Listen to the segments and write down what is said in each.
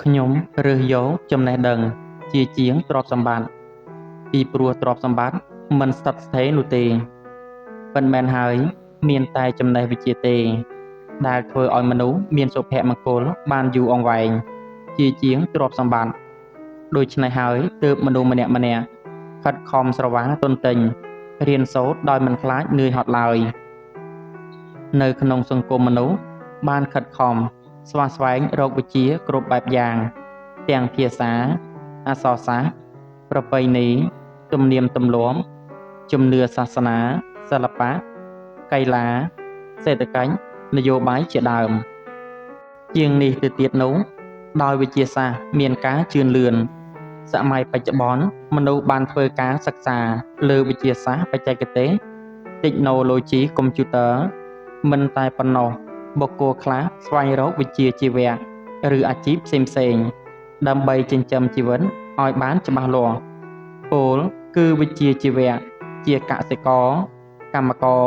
ខ្ញុំរើសយកចំណេះដឹងជាជាងទ្រព្យសម្បត្តិពីព្រោះទ្រព្យសម្បត្តិមិនស្ថិតស្ថេរនោះទេប៉ុន្មានហើយមានតែចំណេះវិជ្ជាទេដែលធ្វើឲ្យមនុស្សមានសុភមង្គលបានយូរអង្វែងជាជាងទ្រព្យសម្បត្តិដូច្នេះហើយទើបមនុស្សម្នាក់ខិតខំស្រវាទន្ទិញរៀនសូត្រដោយមិនខ្លាចនឿយហត់ឡើយនៅក្នុងសង្គមមនុស្សបានខិតខំស្វះស្វែងរកវិជ្ជាគ្រប់បែបយ៉ាងទាំងភាសាអក្សរសាស្ត្រប្រពៃណីទំនៀមទម្លាប់ជំនឿសាសនាសិល្បៈកីឡាសេដ្ឋកិច្ចនយោបាយជាដើមជាងនេះទៅទៀតនោះដោយវិទ្យាសាស្ត្រមានការជឿនលឿនសម័យបច្ចុប្បន្នមនុស្សបានធ្វើការសិក្សាលើវិទ្យាសាស្ត្របច្ចេកទេស Technology Computer មិនតែប៉ុណ្ណោះបុគ្គលខ្លះស្វែងរកវិជ្ជាជីវៈឬអាជីពផ្សេងៗដើម្បីចិញ្ចឹមជីវិតឲ្យបានច្បាស់លាស់ពោលគឺវិជ្ជាជីវៈជាកសិករកម្មករ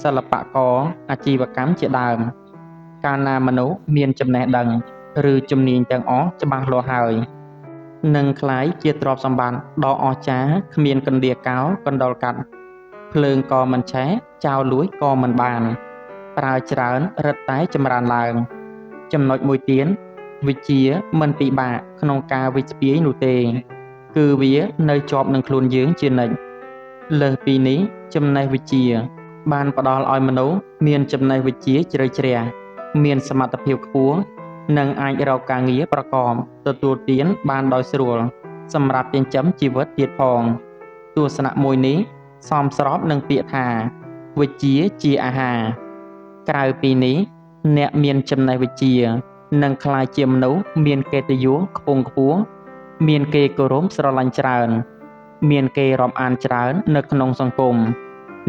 សិល្បករអាជីវកម្មជាដើមកាលណាមនុស្សមានចំណេះដឹងឬជំនាញទាំងអស់ច្បាស់លាស់ហើយនឹងក្លាយជាទ្រព្យសម្បត្តិដ៏អស្ចារ្យគ្មានកណ្ដៀកកោកណ្ដុរកាត់ភ្លើងក៏មិនឆេះចោលលួចក៏មិនបានប្រើច្រើនរឹតតែចម្រើនឡើងចំណុចមួយទៀតវិជ្ជាមិនពិបាកក្នុងការវិជ្ជពាយនោះទេគឺវានៅជាប់នឹងខ្លួនយើងជានិច្ចលើសពីនេះចំណេះវិជ្ជាបានផ្ដល់ឲ្យមនុស្សមានចំណេះវិជ្ជាជ្រៅជ្រះមានសមត្ថភាពខ្ពស់និងអាចរកការងារប្រកបទទួលទានបានដោយស្រួលសម្រាប់ចិញ្ចឹមជីវិតទៀតផងទស្សនៈមួយនេះសមស្របនឹងពាក្យថាវិជ្ជាជាអាហារក្រៅពីនេះអ្នកមានចំណេះវិជ្ជានឹងក្លាយជាមនុស្សមានកិត្តិយសខ្ពង់ខ្ពស់មានគេគោរពស្រឡាញ់ច្រើនមានគេរាប់អានច្រើននៅក្នុងសង្គម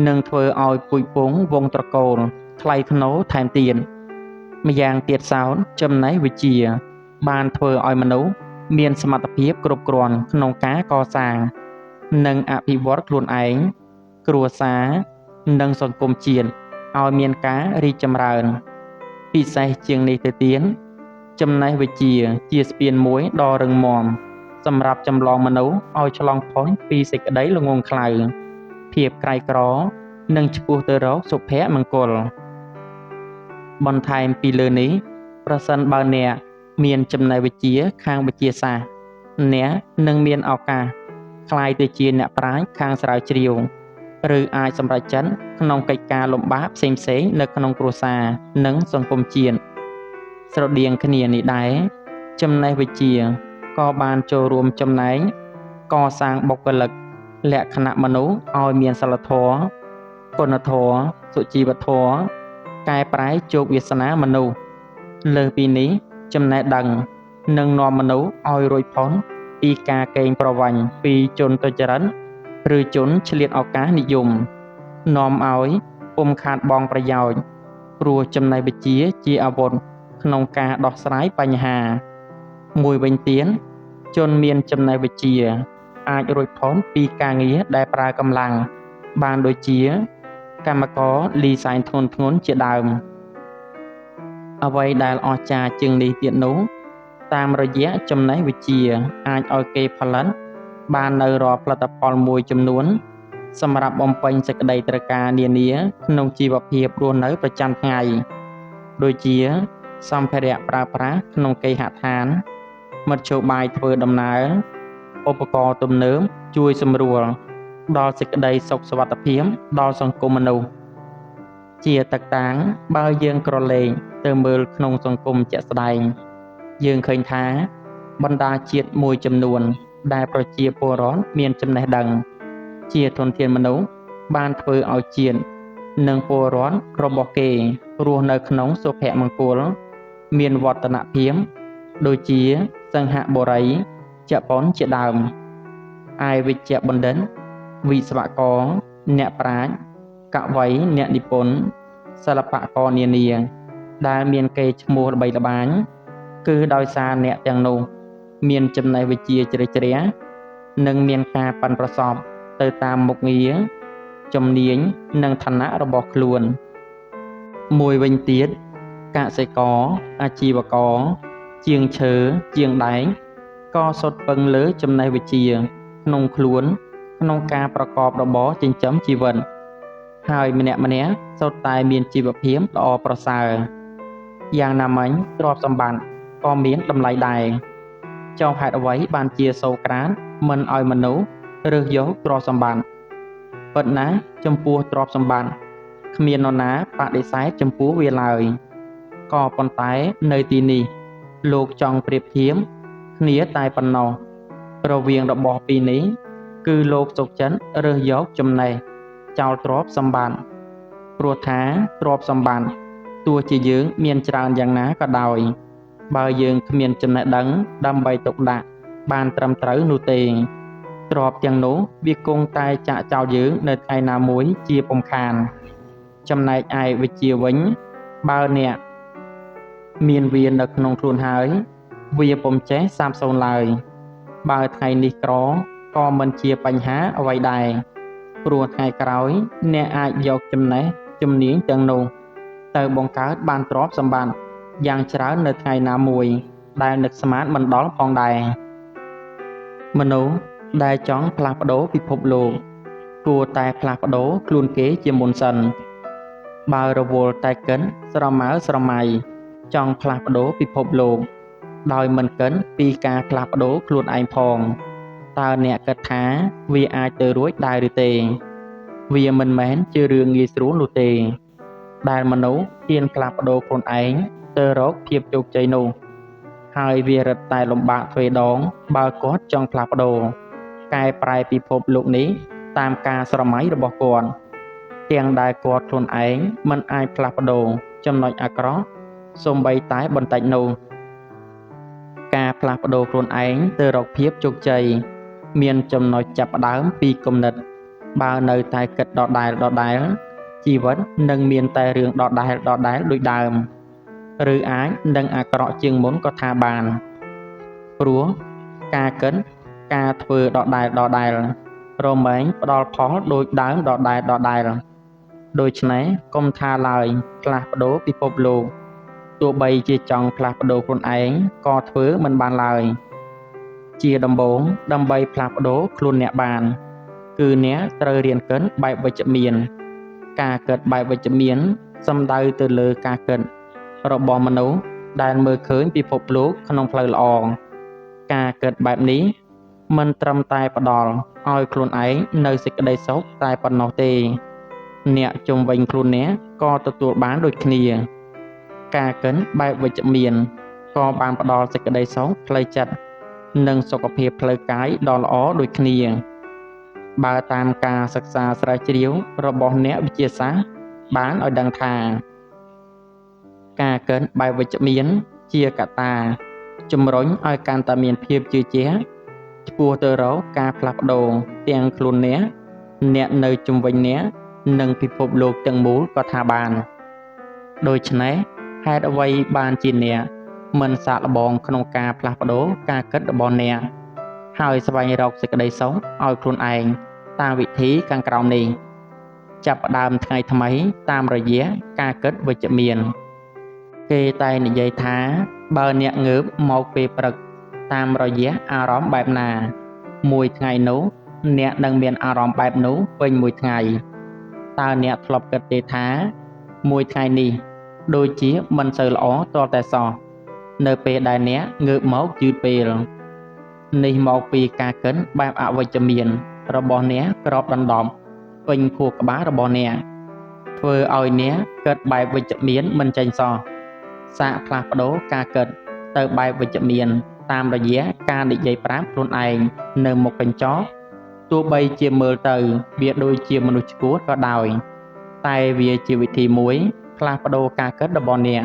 នឹងធ្វើឲ្យពូជពង្សវង្សត្រកូលថ្លៃថ្នូរថែមទៀតម្យ៉ាងទៀតសោតចំណេះវិជ្ជាបានធ្វើឲ្យមនុស្សមានសមត្ថភាពគ្រប់គ្រាន់ក្នុងការកសាងនិងអភិវឌ្ឍខ្លួនឯងគ្រួសារនិងសង្គមជាតិឲ្យមានការរីកចម្រើនពិសេសជាងនេះទៅទៀតចំណេះវិជ្ជាជាស្ពានមួយដ៏រឹងមាំសម្រាប់ចម្លងមនុស្សឲ្យឆ្លងផុតពីសេចក្តីល្ងង់ខ្លៅភាពក្រីក្រនិងឆ្ពោះទៅរកសុភមង្គលបន្ថែមពីលើនេះប្រសិនបើអ្នកមានចំណេះវិជ្ជាខាងវិទ្យាសាស្ត្រអ្នកនឹងមានឱកាសក្លាយទៅជាអ្នកប្រាជ្ញខាងស្រាវជ្រាវឬអាចសម្រេចចិត្តក្នុងកិច្ចការលំបាកផ្សេងៗនៅក្នុងគ្រួសារនិងសង្គមជាតិស្រដៀងគ្នានេះដែរចំណេះវិជ្ជាក៏បានចូលរួមចំណែកកសាងបុគ្គលិកលក្ខណៈមនុស្សឲ្យមានសីលធម៌គុណធម៌សុជីវធម៌កែប្រែជោគវាសនាមនុស្សលើសពីនេះចំណេះដឹងនឹងនាំមនុស្សឲ្យរួចផុតពីការកេងប្រវ័ញ្ចពីជនទុច្ចរិតឬជនឆ្លៀតឱកាសនិយមនាំឲ្យពុំខាតបង់ប្រយោជន៍ព្រោះចំណេះវិជ្ជាជាអាវុធក្នុងការដោះស្រាយបញ្ហាមួយវិញទៀតជនមានចំណេះវិជ្ជាអាចរួចផុតពីការងារដែលប្រើកម្លាំងបានដូចជាកម្មករលីសែងធ្ងន់ជាដើមអ្វីដែលអស្ចារ្យជាងនេះទៀតនោះតាមរយៈចំណេះវិជ្ជាអាចឲ្យគេផលិតបាននៅរាល់ផលិតផលមួយចំនួនសម្រាប់បំពេញសេចក្តីត្រូវការនានាក្នុងជីវភាពរស់នៅប្រចាំថ្ងៃដូចជាសម្ភារៈប្រើប្រាស់ក្នុងគេហដ្ឋានមធ្យោបាយធ្វើដំណើរឧបករណ៍ទំនើបជួយសម្រួលដល់សេចក្តីសុខសុវត្ថិភាពដល់សង្គមមនុស្សជាតកតាងបើយើងក្រឡេកទៅមើលក្នុងសង្គមជាក់ស្ដែងយើងឃើញថាបណ្ដាជាតិមួយចំនួនដែលប្រជាពលរដ្ឋមានចំណេះដឹងជាធនធានមនុស្សបានធ្វើឲ្យជាតិនិងពលរដ្ឋរបស់គេរស់នៅក្នុងសុភមង្គលមានវឌ្ឍនភាពដូចជាសិង្ហបុរីជប៉ុនជាដើមឯវិជ្ជបណ្ឌិតវិស្វករអ្នកប្រាជ្ញកវីអ្នកនិពន្ធសិល្បករនានាដែលមានកេរ្តិ៍ឈ្មោះល្បីល្បាញគឺដោយសារអ្នកទាំងនោះមានចំណេះវិជ្ជាជ្រៅជ្រះនិងមានការប៉ិនប្រសប់ទៅតាមមុខងារជំនាញនិងឋានៈរបស់ខ្លួនមួយវិញទៀតកសិករអាជីវករ ជាងឈើជាងដែងក៏សុទ្ធពឹងលើចំណេះវិជ្ជាក្នុងខ្លួនក្នុងការប្រកបរបរចិញ្ចឹមជីវិតហើយម្នាក់សុទ្ធតែមានជីវភាពល្អប្រសើរយ៉ាងណាមិញទ្រព្យសម្បត្តិក៏មានតម្លៃដែរចុះហេតុអ្វីបានជាសូក្រាតមិនឲ្យមនុស្សរើសយកទ្រព្យសម្បត្តិពិតណាស់ចំពោះទ្រព្យសម្បត្តិគ្មាននរណាបដិសេធចំពោះវាឡើយក៏ប៉ុន្តែនៅទីនេះលោកចង់ប្រៀបធៀបគ្នាតែប៉ុណ្ណោះរវាងរបស់ពីរនេះគឺលោកសុខចិត្តរើសយកចំណេះចោលទ្រព្យសម្បត្តិព្រោះថាទ្រព្យសម្បត្តិទោះជាយើងមានច្រើនយ៉ាងណាក៏ដោយបើយើងគ្មានចំណេះដឹងដើម្បីទុកដាក់បានត្រឹមត្រូវនោះទេទ្រព្យទាំងនោះវាគង់តែចាក់ចោលយើងនៅថ្ងៃណាមួយជាពុំខានចំណែកឯវិជ្ជាវិញបើអ្នកមានវានៅក្នុងខ្លួនហើយវាពុំចេះសាបសូន្យឡើយបើថ្ងៃនេះក្រក៏មិនជាបញ្ហាអ្វីដែរព្រោះថ្ងៃក្រោយអ្នកអាចយកចំណេះជំនាញទាំងនោះទៅបង្កើតបានទ្រព្យសម្បត្តិយ៉ាងច្រើននៅថ្ងៃណាមួយដែលនឹកស្មានមិនដល់ផងដែរមនុស្សដែលចង់ផ្លាស់ប្ដូរពិភពលោកគួរតែផ្លាស់ប្ដូរខ្លួនគេជាមុនសិនបើរវល់តែកិនស្រមើស្រមៃចង់ផ្លាស់ប្ដូរពិភពលោកដោយមិនកិនពីការផ្លាស់ប្ដូរខ្លួនឯងផងតើអ្នកគិតថាវាអាចទៅរួចដែរឬទេវាមិនមែនជារឿងងាយស្រួលនោះទេដែលមនុស្សហ៊ានផ្លាស់ប្ដូរខ្លួនឯងទៅរកភាពជោគជ័យនោះហើយវារឹតតែលំបាកទ្វេដងបើគាត់ចង់ផ្លាស់ប្ដូរកែប្រែពិភពលោកនេះតាមការស្រមៃរបស់គាត់ទាំងដែលគាត់ខ្លួនឯងមិនអាចផ្លាស់ប្ដូរចំណុចអាក្រក់សូម្បីតែបន្តិចនោះការផ្លាស់ប្ដូរខ្លួនឯងទៅរកភាពជោគជ័យមានចំណុចចាប់ផ្ដើមពីគំនិតបើនៅតែគិតដដែលជីវិតនឹងមានតែរឿងដដែលដូចដើមឬអាចនឹងអាក្រក់ជាងមុនក៏ថាបានព្រោះការគិតការធ្វើដដែលរមែងផ្ដល់ផលដូចដើមដដែលដូច្នេះកុំថាឡើយផ្លាស់ប្ដូរពិភពលោកទោះបីជាចង់ផ្លាស់ប្ដូរខ្លួនឯងក៏ធ្វើមិនបានឡើយជាដំបូងដើម្បីផ្លាស់ប្ដូរខ្លួនអ្នកបានគឺអ្នកត្រូវរៀនគិតបែបវិជ្ជមានការគិតបែបវិជ្ជមានសំដៅទៅលើការគិតរបស់មនុស្សដែលមើលឃើញពិភពលោកក្នុងផ្លូវល្អការគិតបែបនេះមិនត្រឹមតែផ្ដល់ឲ្យខ្លួនឯងនៅសេចក្តីសុខតែប៉ុណ្ណោះទេអ្នកជុំវិញខ្លួនអ្នកក៏ទទួលបានដូចគ្នាការគិតបែបវិជ្ជមានក៏បានផ្ដល់សេចក្តីសុខផ្លូវចិត្តនិងសុខភាពផ្លូវកាយដ៏ល្អដូចគ្នាបើតាមការសិក្សាស្រាវជ្រាវរបស់អ្នកវិទ្យាសាស្ត្របានឲ្យដឹងថាការគិតបែបវិជ្ជមានជាកត្តាជំរុញឲ្យកាន់តែមានភាពជឿជាក់ឆ្ពោះទៅរកការផ្លាស់ប្ដូរទាំងខ្លួនអ្នកនៅជុំវិញអ្នកនិងពិភពលោកទាំងមូលក៏ថាបានដូច្នេះហេតុអ្វីបានជាអ្នកមិនសាកល្បងក្នុងការផ្លាស់ប្ដូរការគិតរបស់អ្នកហើយស្វែងរកសេចក្តីសុខឲ្យខ្លួនឯងតាមវិធីខាងក្រោមនេះចាប់ផ្ដើមថ្ងៃថ្មីតាមរយៈការគិតវិជ្ជមានគេតែនិយាយថាបើអ្នកងើបមកពេលព្រឹកតាមរយៈអារម្មណ៍បែបណាមួយថ្ងៃនោះអ្នកនឹងមានអារម្មណ៍បែបនោះពេញមួយថ្ងៃតើអ្នកធ្លាប់គិតទេថាមួយថ្ងៃនេះដូចជាមិនសូវល្អទាល់តែសោះនៅពេលដែលអ្នកងើបមកយឺតពេលនេះមកពីការគិតបែបអវិជ្ជមានរបស់អ្នកក្របដណ្ដប់ពេញខួរក្បាលរបស់អ្នកធ្វើឲ្យអ្នកគិតបែបវិជ្ជមានមិនចេញសោះសាកផ្លាស់ប្ដូរការគិតទៅបែបវិជ្ជមានតាមរយៈការនិយាយប្រាប់ខ្លួនឯងនៅមុខកញ្ចក់ទោះបីជាមើលទៅវាដូចជាមនុស្សឆ្កួតក៏ដោយតែវាជាវិធីមួយផ្លាស់ប្ដូរការគិតរបស់អ្នក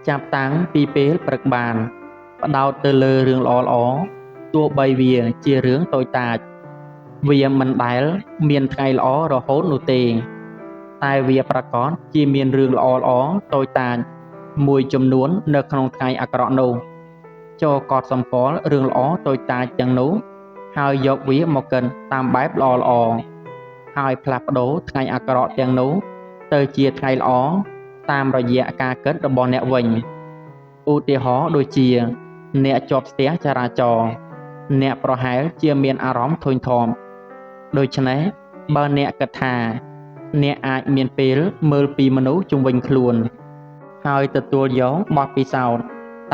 ចាប់តាំងពីពេលព្រឹកបានផ្ដោតទៅលើរឿងល្អទោះបីវាជារឿងតូចតាចវាមិនដែលមានថ្ងៃល្អរហូតនោះទេតែវាប្រកាសជាមានរឿងល្អតូចតាចមួយចំនួននៅក្នុងថ្ងៃអាក្រក់នោះចូលកត់សម្គាល់រឿងល្អតូចតាចទាំងនោះហើយយកវាមកកិនតាមបែបល្អហើយផ្លាស់ប្ដូរថ្ងៃអាក្រក់ទាំងនោះទៅជាថ្ងៃល្អតាមរយៈការគិតរបស់អ្នកវិញឧទាហរណ៍ដូចជា អ្នកជាប់ស្ទះចរាចរណ៍អ្នកប្រហែលជាមានអារម្មណ៍ធុញថប់ដូច្នេះបើអ្នកគិតថាអ្នកអាចមានពេលមើលពីមនុស្សជុំវិញខ្លួនហើយទទួលយកបទពិសោធន៍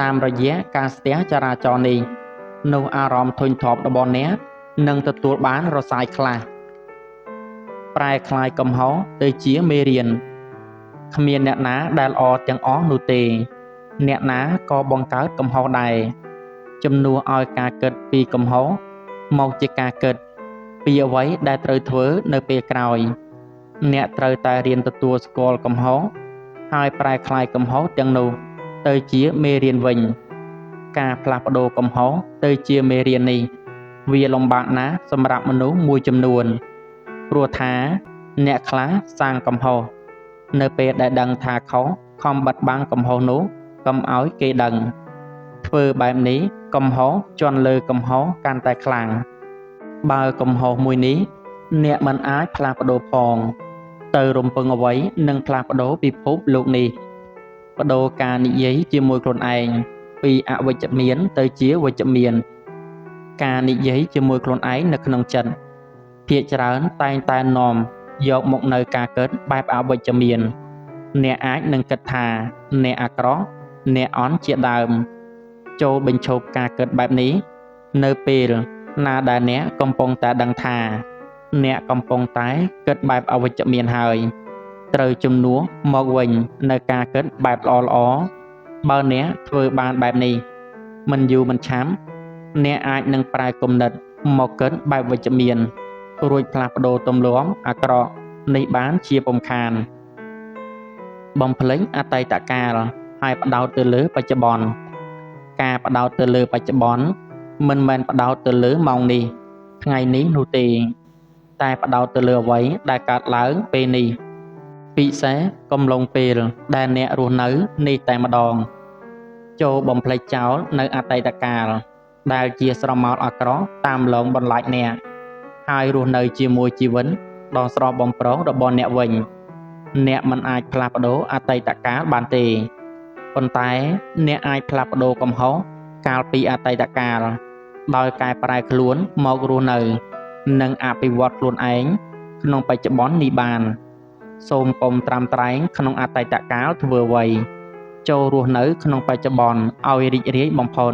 តាមរយៈការស្ទះចរាចរណ៍នេះនោះអារម្មណ៍ធុញថប់របស់អ្នកនឹងទទួលបានរសាយខ្លះប្រែក្លាយកំហុសទៅជាមេរៀនគ្មានអ្នកណាដែលល្អទាំងអស់នោះទេអ្នកណាក៏បង្កើតកំហុសដែរជំនួសឲ្យការគិតពីកំហុសមកជាការគិតពីអ្វីដែលត្រូវធ្វើនៅពេលក្រោយអ្នកត្រូវតែរៀនទទួលស្គាល់កំហុសហើយប្រែក្លាយកំហុសទាំងនោះទៅជាមេរៀនវិញការផ្លាស់ប្ដូរកំហុសទៅជាមេរៀននេះវាលំបាកណាស់សម្រាប់មនុស្សមួយចំនួនព្រោះថាអ្នកខ្លះសាងកំហុសនៅពេលដែលដឹងថាខុសខំបិទបាំងកំហុសនោះកុំឲ្យគេដឹងធ្វើបែបនេះកំហុសជន់លើកំហុសកាន់តែខ្លាំងបើកំហុសមួយនេះអ្នកមិនអាចផ្លាស់ប្ដូរផងទៅរំពឹងអ្វីនឹងផ្លាស់ប្ដូរពិភពលោកនេះប្ដូរការនិយាយជាមួយខ្លួនឯងពីអវិជ្ជមានទៅជាវិជ្ជមានការនិយាយជាមួយខ្លួនឯងនៅក្នុងចិត្តភាគច្រើនតែងតែនាំយកមកនៅការគិតបែបអវិជ្ជមានអ្នកអាចនឹងគិតថាអ្នកអាក្រក់អ្នកអន់ជាដើមចូលបញ្ឈប់ការគិតបែបនេះនៅពេលណាដែលអ្នកកំពុងតែដឹងថាអ្នកកំពុងតែគិតបែបអវិជ្ជមានហើយត្រូវជំនួសមកវិញនៅការគិតបែបល្អៗបើអ្នកធ្វើបានបែបនេះមិនយូរមិនឆាប់អ្នកអាចនឹងប្រែគំនិតមកគិតបែបវិជ្ជមានរួចផ្លាស់ប្ដូរទម្លាប់អាក្រក់នេះបានជាពុំខានបំភ្លេចអតីតកាលហើយផ្ដោតទៅលើបច្ចុប្បន្នការផ្ដោតទៅលើបច្ចុប្បន្នមិនមែនផ្ដោតទៅលើម៉ោងនេះថ្ងៃនេះនោះទេតែផ្ដោតទៅលើអ្វីដែលកើតឡើងពេលនេះពិសេសកំឡុងពេលដែលអ្នករស់នៅនេះតែម្ដងចូលបំភ្លេចចោលនៅអតីតកាលដែលជាស្រមោលអាក្រក់តាមឡងបន្លាចអ្នកហើយរស់នៅជាមួយជីវិតដ៏ស្រស់បំព្រងរបស់អ្នកវិញអ្នកមិនអាចផ្លាស់ប្ដូរអតីតកាលបានទេប៉ុន្តែអ្នកអាចផ្លាស់ប្ដូរកំហុសកាលពីអតីតកាលដោយកែប្រែខ្លួនមករស់នៅនិងអភិវឌ្ឍខ្លួនឯងក្នុងបច្ចុប្បន្ននេះបានសូមកុំត្រាំត្រែងក្នុងអតីតកាលធ្វើអ្វីចូលរស់នៅក្នុងបច្ចុប្បន្នឲ្យរីករាយបំផុត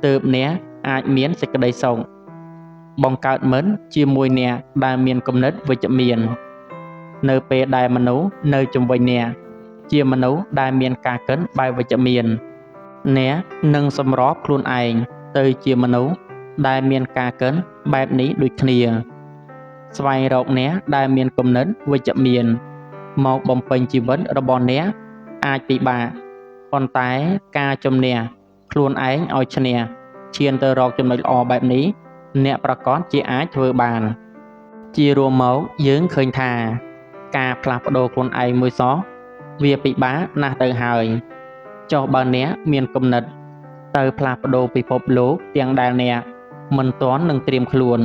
ទើបអ្នកអាចមានសេចក្តីសុខបង្កើតមិត្តជាមួយអ្នកដែលមានគំនិតវិជ្ជមាននៅពេលដែលមនុស្សនៅជុំវិញអ្នកជាមនុស្សដែលមានការគិតបែបវិជ្ជមានអ្នកនឹងសម្របខ្លួនឯងទៅជាមនុស្សដែលមានការគិតបែបនេះដូចគ្នាស្វែងរកអ្នកដែលមានគំនិតវិជ្ជមានមកបំពេញជីវិតរបស់អ្នកអាចពិបាកប៉ុន្តែការជំនះខ្លួនឯងឲ្យឈ្នះឈានទៅរកចំណុចល្អបែបនេះអ្នកប្រកាសជាអាចធ្វើបានជារួមមកយើងឃើញថាការផ្លាស់ប្ដូរខ្លួនឯងមួយសោះវាពិបាកណាស់ទៅហើយចុះបើអ្នកមានគំនិតទៅផ្លាស់ប្ដូរពិភពលោកទាំងដែលអ្នកមិនទាន់នឹងត្រៀមខ្លួន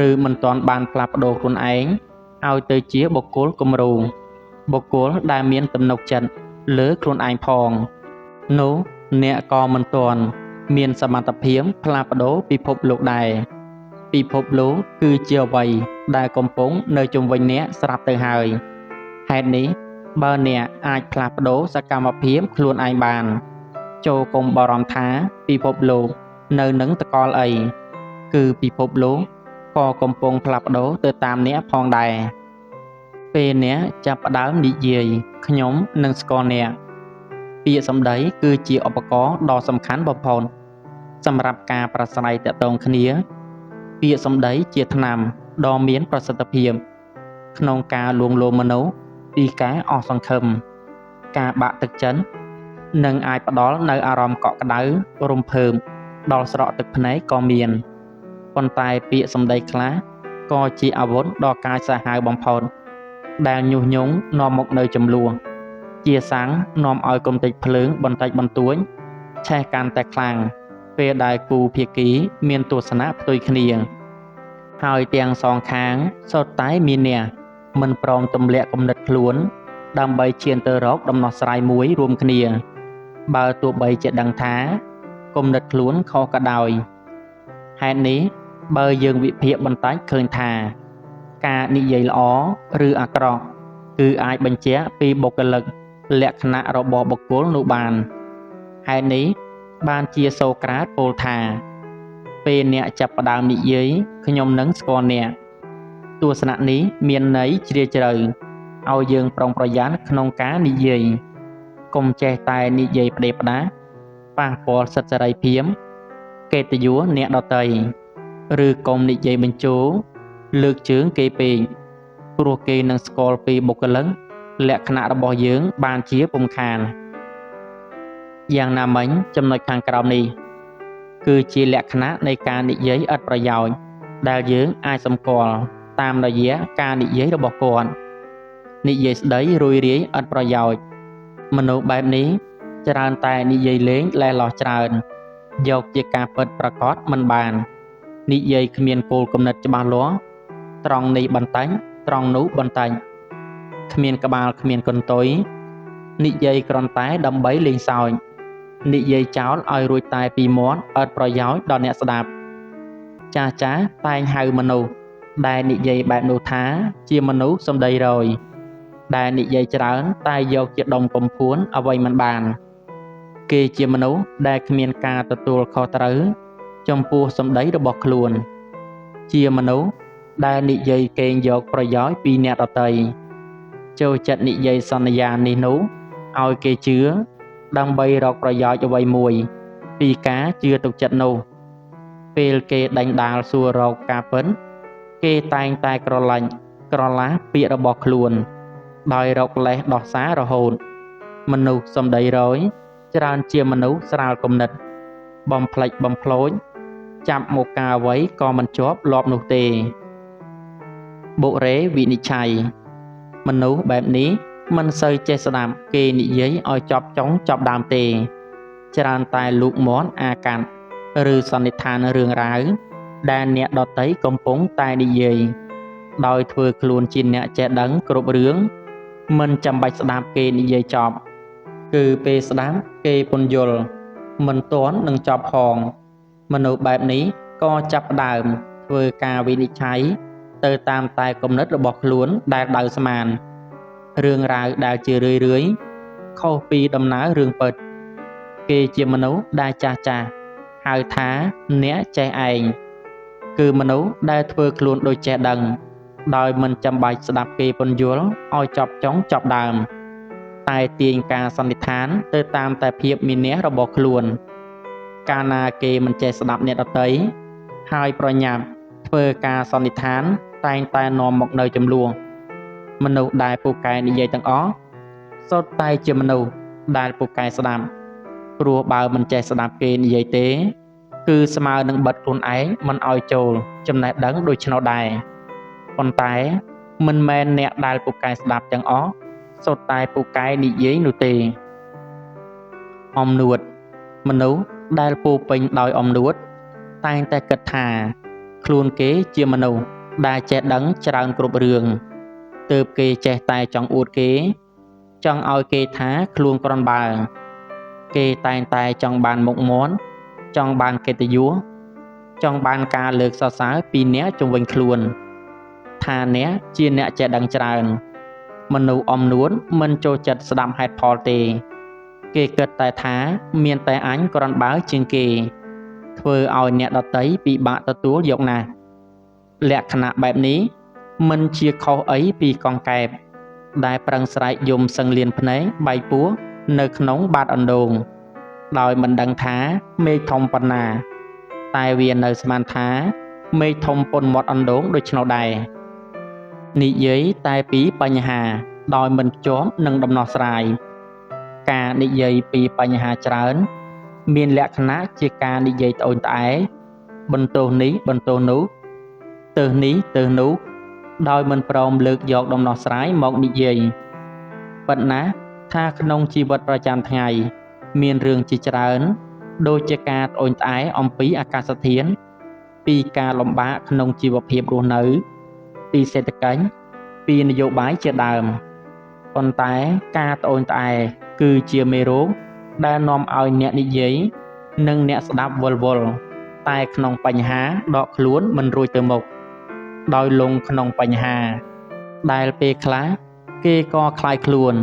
ឬមិនទាន់បានផ្លាស់ប្ដូរខ្លួនឯងឲ្យទៅជាបុគ្គលគំរូបុគ្គលដែលមានទំនុកចិត្តលើខ្លួនឯងផងនោះអ្នកក៏មិនទាន់មានសមត្ថភាពផ្លាស់ប្ដូរពិភពលោកដែរពិភពលោកគឺជាអ្វីដែលកំពុងនៅជុំវិញអ្នកស្រាប់ទៅហើយហេតុនេះបើអ្នកអាចផ្លាស់ប្ដូរសកម្មភាពខ្លួនឯងបានចូលកុំបារម្ភថាពិភពលោកនៅនឹងតកល់អីគឺពិភពលោកក៏កំពុងផ្លាស់ប្ដូរទៅតាមអ្នកផងដែរពេលអ្នកចាប់ផ្ដើមនិយាយខ្ញុំនឹងស្គាល់អ្នកពាក្យសម្ដីគឺជាឧបករណ៍ដ៏សំខាន់បំផុតសម្រាប់ការប្រស្រ័យទាក់ទងគ្នាពាក្យសម្ដីជាថ្នាំដ៏មានប្រសិទ្ធភាពក្នុងការលួងលោមមនុស្សពីការអស់សង្ឃឹមការបាក់ទឹកចិត្តនិងអាចផ្ដល់នូវអារម្មណ៍កក់ក្ដៅរំភើបដល់ស្រក់ទឹកភ្នែកក៏មានប៉ុន្តែពាក្យសម្ដីខ្លះក៏ជាអាវុធដ៏កាចសាហាវបំផុតដែលញុះញង់នាំមកនូវជម្លោះជាសាំងនាំឲ្យគំនិតភ្លើងបន្តិចបន្តួចឆេះកាន់តែខ្លាំងពេលដែលគូភាគីមានទស្សនៈផ្ទុយគ្នាហើយទាំងសងខាងសុទ្ធតែមានអ្នកមិនព្រមទម្លាក់គំនិតខ្លួនដើម្បីឈានទៅរកដំណោះស្រាយមួយរួមគ្នាបើទោះបីជាដឹងថា គំនិតខ្លួនខុសក៏ដោយហេតុនេះបើយើងវិភាគបន្តិចឃើញថាការនិយាយល្អឬអាក្រក់គឺអាចបញ្ជាក់ពីបុគ្គលិកលក្ខណៈរបស់បុគ្គលនោះបានហេតុនេះបានជាសូក្រាតពោលថាពេលអ្នកចាប់ផ្ដើមនិយាយខ្ញុំនឹងស្គាល់អ្នកទស្សនៈនេះមានន័យជ្រាលជ្រៅឲ្យយើងប្រុងប្រយ័ត្នក្នុងការនិយាយកុំចេះតែនិយាយផ្ដេសផ្ដាសប៉ះពាល់សិទ្ធិសេរីភាពកិត្តិយសអ្នកដទៃឬកុំនិយាយបញ្ជោលើកជើងគេពេកព្រោះគេនឹងស្គាល់ពីបុគ្គលិកលក្ខណៈរបស់យើងបានជាពុំខានយ៉ាងណាមិញចំណុចខាងក្រោមនេះគឺជាលក្ខណៈនៃការនិយាយឥតប្រយោជន៍ដែលយើងអាចសម្គាល់តាមរយៈការនិយាយរបស់គាត់និយាយស្ដីរួយរាយឥតប្រយោជន៍មនុស្សបែបនេះច្រើនតែនិយាយលេងលែលោះច្រើនយកជាការពិតប្រាកដមិនបាននិយាយគ្មានគោលគំនិតច្បាស់លាស់ត្រង់នេះបន្តិចត្រង់នោះបន្តិចគ្មានក្បាលគ្មានកន្ទុយនិយាយគ្រាន់តែដើម្បីលេងសើចនិយាយចោលឲ្យរួចតែពីមាត់ឥតប្រយោជន៍ដល់អ្នកស្ដាប់ចាស់តែងហៅមនុស្សដែលនិយាយបែបនោះថាជាមនុស្សសំដីរយដែលនិយាយច្រើនតែយកជាដុំកំភួនអ្វីមិនបានគេជាមនុស្សដែលគ្មានការទទួលខុសត្រូវចំពោះសម្ដីរបស់ខ្លួនជាមនុស្សដែលនិយាយកេងយកប្រយោជន៍ពីអ្នកដទៃចូលចិត្តនិយាយសន្យានេះនោះឲ្យគេជឿដើម្បីរកប្រយោជន៍អ្វីមួយពីការជឿទុកចិត្តនោះពេលគេដេញដាលសួររកការពិតគេតែងតែក្រឡាញ់ក្រឡាស់ពាក្យរបស់ខ្លួនដោយរកលេសដោះសាររហូតមនុស្សសំដីរយច្រើនជាមនុស្សស្រាលគំនិតបំផ្លិចបំផ្លោចចាប់មកការអ្វីក៏មិនជាប់លាប់នោះទេបុរេវិនិច្ឆ័យមនុស្សបែបនេះមិនសូវចេះស្ដាប់គេនិយាយឲ្យចប់ចុងចប់ដើមទេច្រើនតែលូកមាត់អាកាន់ឬសន្និដ្ឋានរឿងរ៉ាវដែលអ្នកដទៃកំពុងតែនិយាយដោយធ្វើខ្លួនជាអ្នកចេះដឹងគ្រប់រឿងមិនចាំបាច់ស្ដាប់គេនិយាយចប់គឺពេលស្ដាប់គេពន្យល់មិនទាន់នឹងចប់ផងមនុស្សបែបនេះក៏ចាប់ផ្ដើមធ្វើការវិនិច្ឆ័យទៅតាមតែគំនិតរបស់ខ្លួនដែលដៅស្មានរឿងរ៉ាវដែលជារឿយខុសពីដំណើររឿងពិតគេជាមនុស្សដែលចាស់ហៅថាអ្នកចេះឯងគឺមនុស្សដែលធ្វើខ្លួនដូចចេះដឹងដោយមិនចាំបាច់ស្ដាប់គេពន្យល់ឲ្យចប់ចុងចប់ដើមតែទាញការសន្និដ្ឋានទៅតាមតែភាពមានះរបស់ខ្លួនកាលណាគេមិនចេះស្ដាប់អ្នកដទៃហើយប្រញាប់ធ្វើការសន្និដ្ឋានតែងតែនាំមកនៅចំនួនមនុស្សដែលពូកែនិយាយទាំងអស់សុទ្ធតែជាមនុស្សដែលពូកែស្ដាប់ព្រោះបើមិនចេះស្ដាប់គេនិយាយទេគឺស្មើនឹងបិទខ្លួនឯងមិនឲ្យចូលចំណេះដឹងដូច្នោះដែរប៉ុន្តែមិនមែនអ្នកដែលពូកែស្ដាប់ទាំងអស់សុទ្ធតែពូកែនិយាយនោះទេអំនួតមនុស្សដែលពោពេញដោយអំនួតតែងតែគិតថាខ្លួនគេជាមនុស្សដែលចេះដឹងច្រើនគ្រប់រឿងទើបគេចេះតែចង់អួតគេចង់ឲ្យគេថាខ្លួនក្រាន់បើគេតែងតែចង់បានមុខមាត់ចង់បានកិត្តិយសចង់បានការលើកសរសើរពីអ្នកជុំវិញខ្លួនថាអ្នកជាអ្នកចេះដឹងច្រើនមនុស្សអំនួតមិនចូលចិត្តស្ដាប់ហេតុផលទេគេគិតតែថាមានតែអញក្រាន់បើជាងគេធ្វើឲ្យអ្នកដទៃពិបាកទទួលយកណាស់លក្ខណៈបែបនេះមិនជាខុសអីពីកង្កែបដែលប្រឹងស្រែកយំសឹងលៀនភ្នែកបែកពោះនៅក្នុងបាតអណ្ដូងដោយមិនដឹងថាមេឃធំប៉ុណ្ណាតែវានៅស្មានថាមេឃធំប៉ុនមាត់អណ្ដូងដូច្នោះដែរនិយាយតែពីបញ្ហាដោយមិនភ្ជាប់នឹងដំណោះស្រាយការនិយាយពីបញ្ហាច្រើនមានលក្ខណៈជាការនិយាយត្អូញត្អែបន្ទោសនេះបន្ទោសនោះទើសនេះទើសនោះដោយមិនព្រមលើកយកដំណោះស្រាយមកនិយាយប៉ុន្តែថាក្នុងជីវិតប្រចាំថ្ងៃមានរឿងជាច្រើនដូចជាការត្អូញត្អែអំពីអាកាសធាតុពីការលំបាកក្នុងជីវភាពរស់នៅពីសេដ្ឋកិច្ចពីនយោបាយជាដើមប៉ុន្តែការត្អូញត្អែគឺជាមេរោគដែលនាំឲ្យអ្នកនិយាយ និងអ្នកស្ដាប់វល់វល់តែក្នុងបញ្ហាដកខ្លួនមិនរួចទៅមុខដោយលងក្នុងបញ្ហាដែលពេលខ្លះគេក៏คล้ายខ្លួន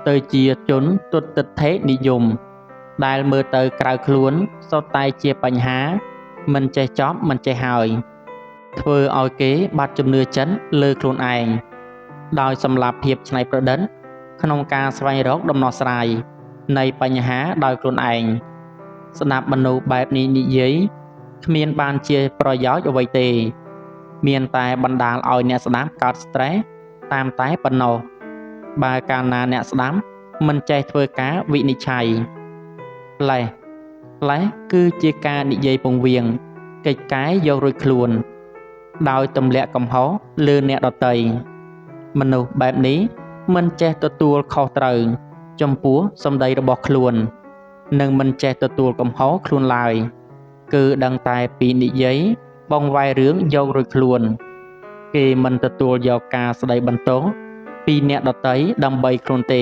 ទៅជាជនទុតទិដ្ឋិនិយមដែលមើលទៅក្រៅខ្លួនសុទ្ធតែជាបញ្ហាមិនចេះចប់មិនចេះហើយធ្វើឲ្យគេបាត់ជំនឿចិត្តលើខ្លួនឯងដោយសម្លាប់ភាពច្នៃប្រឌិតក្នុងការស្វែងរកដំណោះស្រាយនៃបញ្ហាដោយខ្លួនឯងស្ដាប់មនុស្សបែបនេះនិយាយគ្មានបានជាប្រយោជន៍អ្វីទេមានតែបណ្ដាលឲ្យអ្នកស្ដាប់កើត stress តាមតែប៉ុណ្ណោះបើកាលណាអ្នកស្ដាប់មិនចេះធ្វើការវិនិច្ឆ័យលេសគឺជាការនិយាយពង្រៀងកិច្ចកាយយករួចខ្លួនដោយទម្លាក់កំហុសលើអ្នកដទៃមនុស្សបែបនេះមិនចេះទទួលខុសត្រូវចំពោះសម្ដីរបស់ខ្លួននិងមិនចេះទទួលកំហុសខ្លួនឡើយគឺដឹងតែពីនិយាយបងវាយរឿងយករួចខ្លួនគេមិនទទួលយកការស្ដីបន្ទោសពីអ្នកដទៃដើម្បីខ្លួនទេ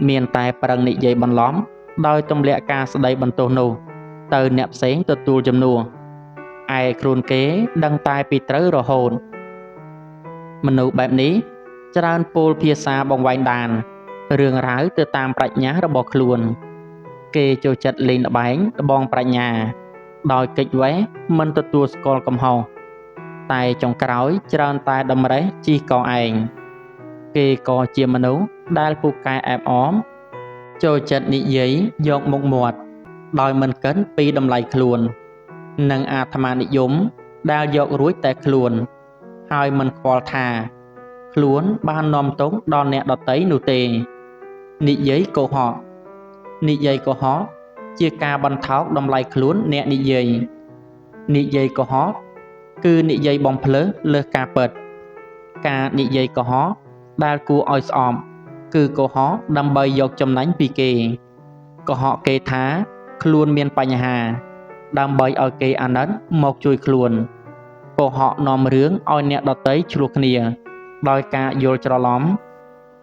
មានតែប្រឹងនិយាយបន្លំដោយទម្លាក់ការស្ដីបន្ទោសនោះទៅអ្នកផ្សេងទទួលជំនួសឯខ្លួនគេដឹងតែពីត្រូវរហូតមនុស្សបែបនេះច្រើនពោលភាសាបង្វែងដានរឿងរ៉ាវទៅតាមប្រាជ្ញារបស់ខ្លួនគេចូលចិត្តលេងល្បែងត្បងប្រាជ្ញាដោយកិច្ចវេះមិនទទួលស្គាល់កំហុសតែចុងក្រោយច្រើនតែតម្រេះជីកកឯងគេក៏ជាមនុស្សដែលពូកែអែបអមចូលចិត្តនិយាយយកមុខមាត់ដោយមិនគិតពីតម្លៃខ្លួននិងអាត្មានិយមដែលយករួចតែខ្លួនហើយមិនខ្វល់ថាខ្លួនបាននាំទុកដល់អ្នកដទៃនោះទេនិយាយកុហកជាការបន្ថោកតម្លៃខ្លួនអ្នកនិយាយកុហកគឺនិយាយបំភ្លើសលើសការពិតការនិយាយកុហកដែលគួរឲ្យស្អប់គឺកុហកដើម្បីយកចំណេញពីគេកុហកគេថាខ្លួនមានបញ្ហាដើម្បីឲ្យគេអាណិតមកជួយខ្លួនកុហកនាំរឿងឲ្យអ្នកដទៃឆ្លោះគ្នាដោយការយល់ច្រឡំ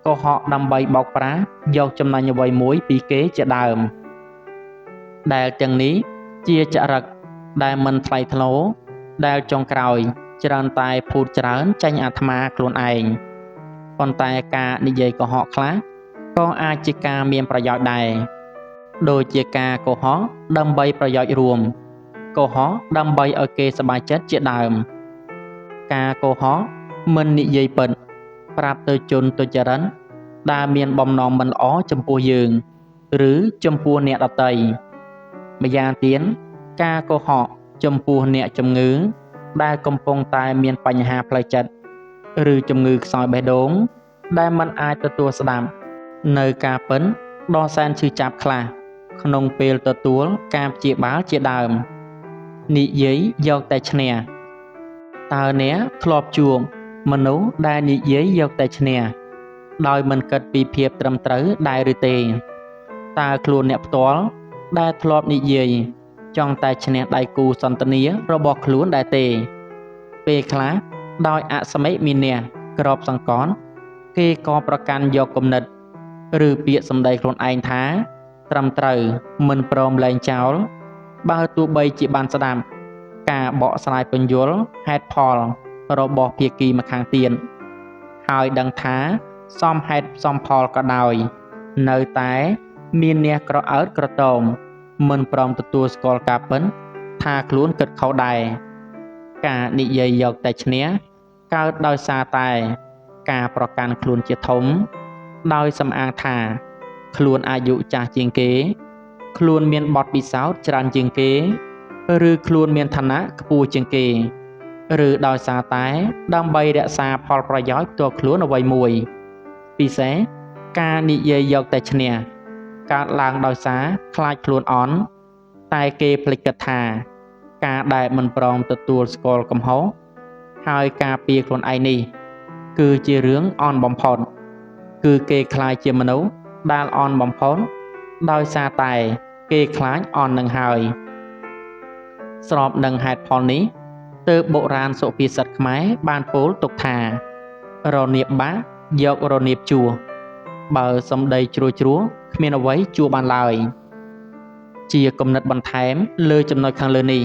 កុហកដើម្បីបោកប្រាស់យកចំណេញអ្វីមួយពីគេជាដើមដែលទាំងនេះជាចរិតដែលមិនថ្លៃថ្នូរដែលចុងក្រោយច្រើនតែភូតច្រើនចាញ់អាត្មាខ្លួនឯងប៉ុន្តែការនិយាយកុហកខ្លះក៏អាចជាការមានប្រយោជន៍ដែរដូចជាការកុហកដើម្បីប្រយោជន៍រួមកុហកដើម្បីឲ្យគេសប្បាយចិត្តជាដើមការកុហកមិននិយាយពិតប្រាប់ទៅជនទុច្ចរិតដែលមានបំណងមិនល្អចំពោះយើងឬចំពោះអ្នកដទៃម្យ៉ាងទៀតការកុហកចំពោះអ្នកជំងឺដែលកំពុងតែមានបញ្ហាផ្លូវចិត្តឬជំងឺខ្សោយបេះដូងដែលមិនអាចទទួលស្ដាប់នៅការពិនដ៏សែនឈឺចាប់ខ្លះក្នុងពេលទទួលការព្យាបាលជាដើមនិយាយយកតែឈ្នះតើអ្នកធ្លាប់ជួបមនុស្សដែលនិយាយយកតែឈ្នះដោយមិនគិតពីភាពត្រឹមត្រូវដែរឬទេតើខ្លួនអ្នកផ្ទាល់ដែលធ្លាប់និយាយចង់តែឈ្នះដៃគូសន្ទនារបស់ខ្លួនដែរទេពេលខ្លះដោយអសមមិមានះក្របសង្កត់គេក៏ប្រកាន់យកគំនិតឬពាក្យសម្ដីខ្លួនឯងថាត្រឹមត្រូវមិនព្រមលែងចោលបើទោះបីជាបានស្ដាប់ការបកស្រាយពន្យល់ហេតុផលរបស់ភាគីម្ខាងទៀតហើយដឹងថាសមហេតុសមផលក៏ដោយនៅតែមានអ្នកក្រអើតក្រទមមិនព្រមទទួលស្គាល់ការពិតថាខ្លួនគិតខុសដែរការនិយាយយកតែឈ្នះកើតដោយសារតែការប្រកាន់ខ្លួនជាធំដោយសំអាងថាខ្លួនអាយុចាស់ជាងគេខ្លួនមានបទពិសោធន៍ច្រើនជាងគេឬខ្លួនមានឋានៈខ្ពស់ជាងគេឬដោយសារតែដើម្បីរក្សាផលប្រយោជន៍ផ្ទាល់ខ្លួនអ្វីមួយពិសេសការនិយាយយកតែឈ្នះកើតឡើងដោយសារខ្លាចខ្លួនអន់តែគេភ្លេចគិតថាការដែលមិនព្រមទទួលស្គាល់កំហុសហើយការពារខ្លួនឯងនេះគឺជារឿងអន់បំផុតគឺគេខ្លាចជាមនុស្សដែលអន់បំផុតដោយសារតែគេខ្លាចអន់នឹងហើយស្របនឹងហេតុផលនេះទើបបុរាណសុភាសិតខ្មែរបានពោលទុកថារនាបបាក់យករនាបជួសបើសម្ដីជ្រួគ្មានអ្វីជួបានឡើយ ជាគំនិតបន្ថែមលើចំណុចខាងលើនេះ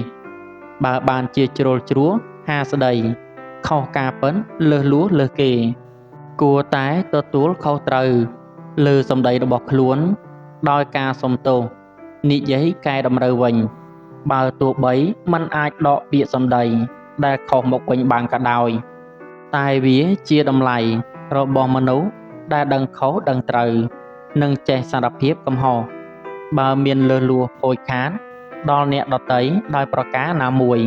បើបានជាជ្រុលជ្រួហាស្ដីខុសការពិនលើសលួសលើសគេគួរតែទទួលខុសត្រូវលើសម្ដីរបស់ខ្លួនដោយការសុំទោសនិយាយកែតម្រូវវិញបើទោះបីมันអាចដកពាក្យសម្ដីដែលខុសមកវិញបានក៏ដោយតែវាជាតម្លៃរបស់មនុស្សដែលដឹងខុសដឹងត្រូវនិងចេះសារភាពកំហុសបើមានលើសលួសខូចខាតដល់អ្នកដទៃដោយប្រការណាមួយ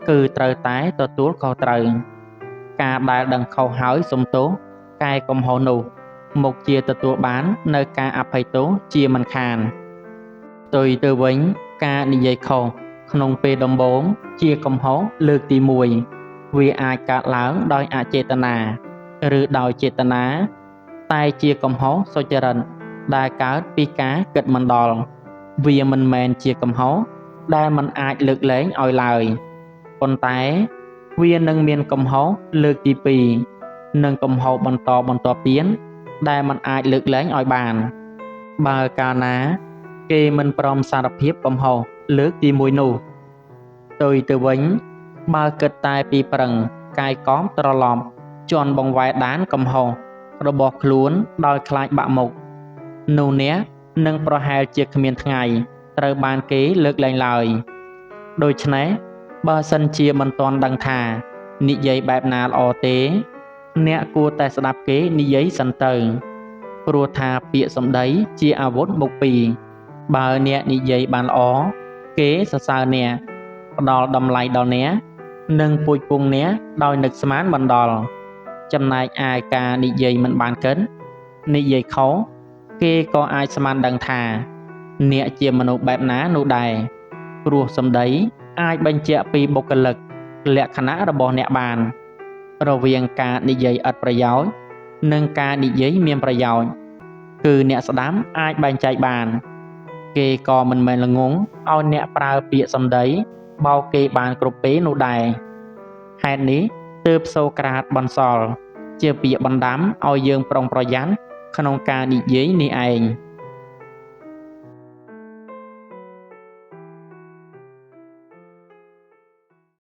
គឺត្រូវតែទទួលខុសត្រូវការដែលដឹងខុសហើយសុំទោសកែកំហុសនោះមុខជាទទួលបាននៅការអភ័យទោសជាមិនខានផ្ទុយទៅវិញការនិយាយខុសក្នុងពេលដំបូងជាកំហុសលើកទី1វាអាចកើតឡើងដោយអចេតនាឬដោយចេតនាតែជាកំហុសសុចរិតដែលកើតពីការគិតមិនដល់វាមិនមែនជាកំហុសដែលមិនអាចលើកលែងឲ្យឡើយប៉ុន្តែវានឹងមានកំហុសលើកទី2និងកំហុសបន្តបន្ទាប់ទៀតដែលមិនអាចលើកលែងឲ្យបានបើកាលណាគេមិនព្រមសារភាពកំហុសលើកទី1នោះផ្ទុយទៅវិញបើគិតតែពីប្រឹងកាយកោបត្រឡប់ជន់បង្វែរដានកំហុសរបស់ខ្លួនដោយខ្លាចបាក់មុខនោះអ្នកនឹងប្រហែលជាគ្មានថ្ងៃត្រូវបានគេលើកលែងឡើយដូច្នេះបើសិនជាមិនទាន់ដឹងថានិយាយបែបណាល្អទេអ្នកគួរតែស្ដាប់គេនិយាយសិនទៅព្រោះថាពាក្យសម្ដីជាអាវុធមុខពីរបើអ្នកនិយាយបានល្អគេសរសើរអ្នកផ្ដល់តម្លៃដល់អ្នកនិងពូជពង្សអ្នកដោយនឹកស្មានមិនដល់ចំណែកឯការនិយាយមិនបានកិននិយាយខុសគេក៏អាចស្មានដឹងថាអ្នកជាមនុស្សបែបណានោះដែរព្រោះសម្ដីអាចបញ្ជាក់ពីបុគ្គលិកលក្ខណៈរបស់អ្នកបានរវាងការនិយាយឥតប្រយោជន៍និងការនិយាយមានប្រយោជន៍គឺអ្នកស្ដាប់អាចបែងចែកបានគេក៏មិនមែនល្ងងឲ្យអ្នកប្រើពាក្យសម្ដីបោកគេបានគ្រប់ពេលនោះដែរហេតុនេះទើបសូក្រាតបន្សល់ជាពាក្យបណ្ដាំឲ្យយើងប្រុងប្រយ័ត្នក្នុងការនិយាយនេះឯង